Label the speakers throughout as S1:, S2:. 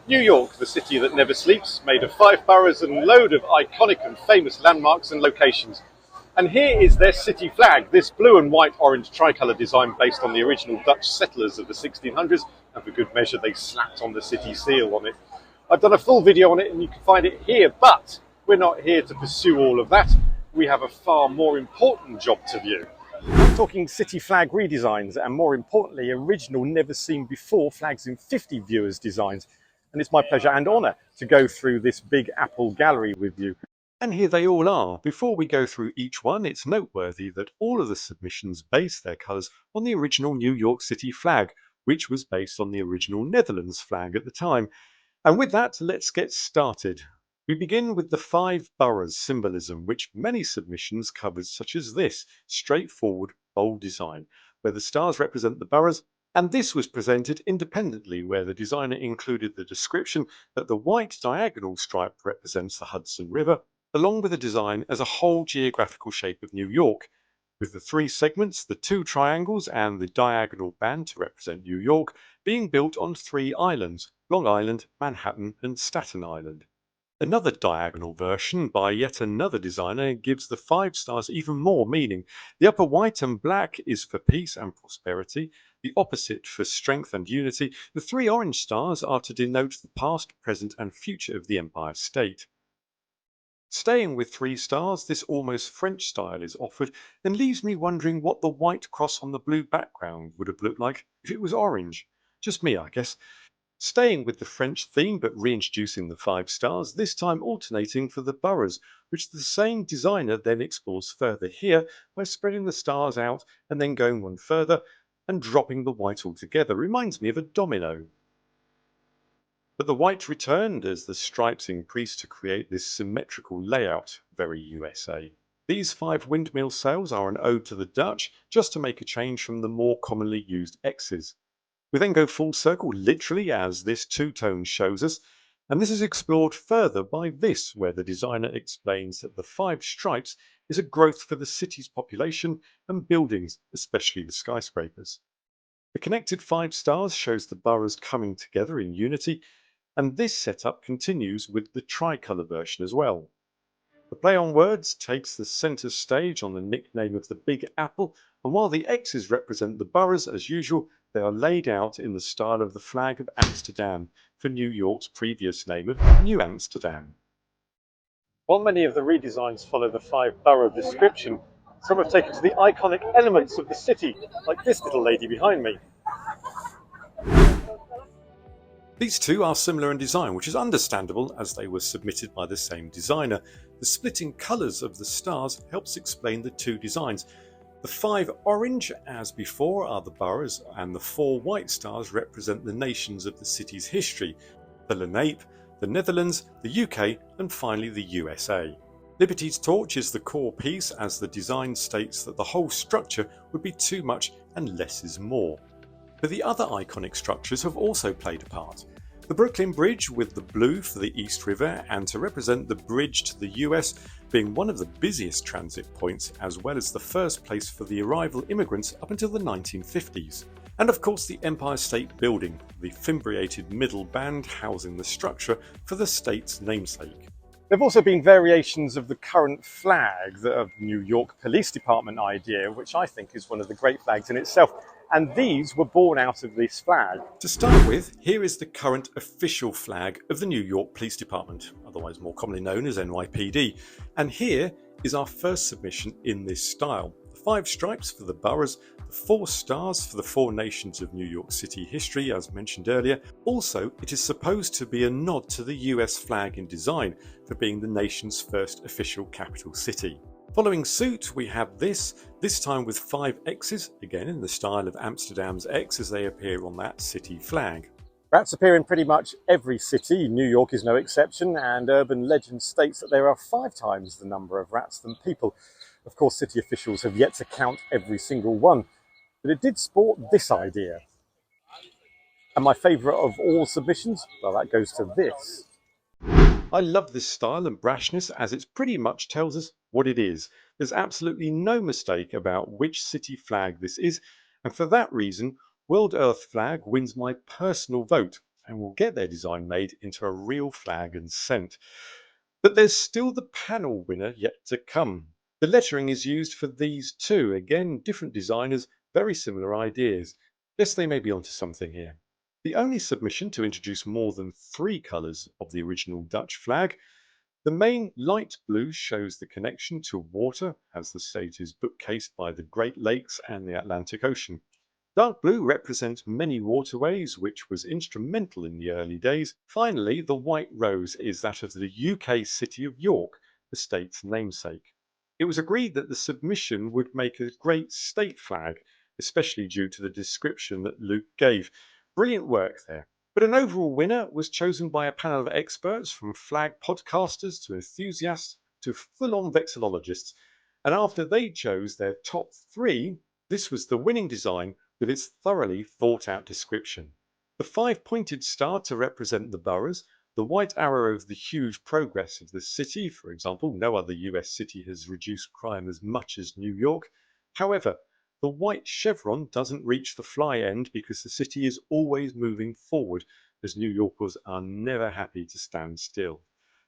S1: New York, the city that never sleeps, made of 5 boroughs and a load of iconic and famous landmarks and locations. And here is their city flag, this blue and white orange tricolour design based on the original Dutch settlers of the 1600s, and for good measure they slapped on the city seal on it. I've done a full video on it and you can find it here, but we're not here to pursue all of that. We have a far more important job to view. I'm talking city flag redesigns and, more importantly, original never seen before flags in 50 viewers designs. And it's my pleasure and honour to go through this Big Apple gallery with you. And here they all are. Before we go through each one, it's noteworthy that all of the submissions base their colours on the original New York City flag, which was based on the original Netherlands flag at the time. And with that, let's get started. We begin with the 5 boroughs symbolism, which many submissions covered, such as this straightforward, bold design, where the stars represent the boroughs, and this was presented independently, where the designer included the description that the white diagonal stripe represents the Hudson River, along with the design as a whole geographical shape of New York, with the 3 segments, the 2 triangles and the diagonal band to represent New York, being built on 3 islands, Long Island, Manhattan and Staten Island. Another diagonal version by yet another designer gives the 5 stars even more meaning. The upper white and black is for peace and prosperity, the opposite for strength and unity. The 3 orange stars are to denote the past, present and future of the Empire State. Staying with 3 stars, this almost French style is offered and leaves me wondering what the white cross on the blue background would have looked like if it was orange. Just me, I guess. Staying with the French theme but reintroducing the 5 stars, this time alternating for the boroughs, which the same designer then explores further here by spreading the stars out and then going one further and dropping the white altogether. Reminds me of a domino. But the white returned as the stripes increased to create this symmetrical layout, very USA. These 5 windmill sails are an ode to the Dutch, just to make a change from the more commonly used X's. We then go full circle, literally, as this 2-tone shows us, and this is explored further by this, where the designer explains that the 5 stripes is a growth for the city's population and buildings, especially the skyscrapers. The connected 5 stars shows the boroughs coming together in unity, and this setup continues with the tricolour version as well. The play on words takes the centre stage on the nickname of the Big Apple, and while the X's represent the boroughs as usual, they are laid out in the style of the flag of Amsterdam, for New York's previous name of New Amsterdam. While many of the redesigns follow the 5-borough description, some have taken to the iconic elements of the city, like this little lady behind me. These 2 are similar in design, which is understandable as they were submitted by the same designer. The splitting colours of the stars helps explain the 2 designs. The 5 orange, as before, are the boroughs, and the 4 white stars represent the nations of the city's history: the Lenape, the Netherlands, the UK, and finally the USA. Liberty's torch is the core piece, as the design states that the whole structure would be too much and less is more. But the other iconic structures have also played a part. The Brooklyn Bridge with the blue for the East River, and to represent the bridge to the US being one of the busiest transit points, as well as the first place for the arrival immigrants up until the 1950s. And of course the Empire State Building, the fimbriated middle band housing the structure for the state's namesake. There have also been variations of the current flag, the New York Police Department idea, which I think is one of the great flags in itself. And these were born out of this flag. To start with, here is the current official flag of the New York Police Department, otherwise more commonly known as NYPD. And here is our first submission in this style. The 5 stripes for the boroughs, the 4 stars for the 4 nations of New York City history, as mentioned earlier. Also, it is supposed to be a nod to the US flag in design, for being the nation's first official capital city. Following suit, we have this time with 5 X's, again in the style of Amsterdam's X as they appear on that city flag. Rats appear in pretty much every city, New York is no exception, and urban legend states that there are 5 times the number of rats than people. Of course, city officials have yet to count every single one, but it did sport this idea. And my favourite of all submissions, well, that goes to this. I love this style and brashness, as it pretty much tells us what it is. There's absolutely no mistake about which city flag this is, and for that reason, World Earth flag wins my personal vote,
S2: and will get their design made into a real flag and sent. But there's still the panel winner yet to come. The lettering is used for these too. Again, different designers, very similar ideas. Guess they may be onto something here. The only submission to introduce more than 3 colours of the original Dutch flag. The main light blue shows the connection to water, as the state is bookcased by the Great Lakes and the Atlantic Ocean. Dark blue represents many waterways, which was instrumental in the early days. Finally, the white rose is that of the UK city of York, the state's namesake. It was agreed that the submission would make a great state flag, especially due to the description that Luke gave. Brilliant work there. But an overall winner was chosen by a panel of experts, from flag podcasters to enthusiasts to full-on vexillologists. And after they chose their top 3, this was the winning design with its thoroughly thought-out description. The 5-pointed star to represent the boroughs, the white arrow of the huge progress of the city. For example, no other US city has reduced crime as much as New York. However, the white chevron doesn't reach the fly end because the city is always moving forward, as New Yorkers are never happy to stand still.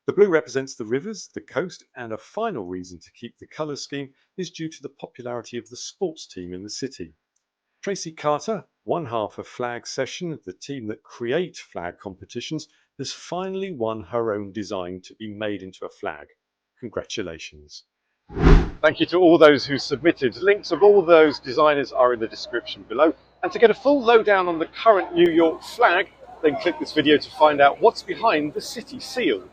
S2: The blue represents the rivers, the coast, and a final reason to keep the colour scheme is due to the popularity of the sports team in the city. Tracy Carter, one half of Flag Session, the team that create flag competitions, has finally won her own design to be made into a flag. Congratulations.
S1: Thank you to all those who submitted. Links of all those designers are in the description below. And to get a full lowdown on the current New York flag, then click this video to find out what's behind the city seal.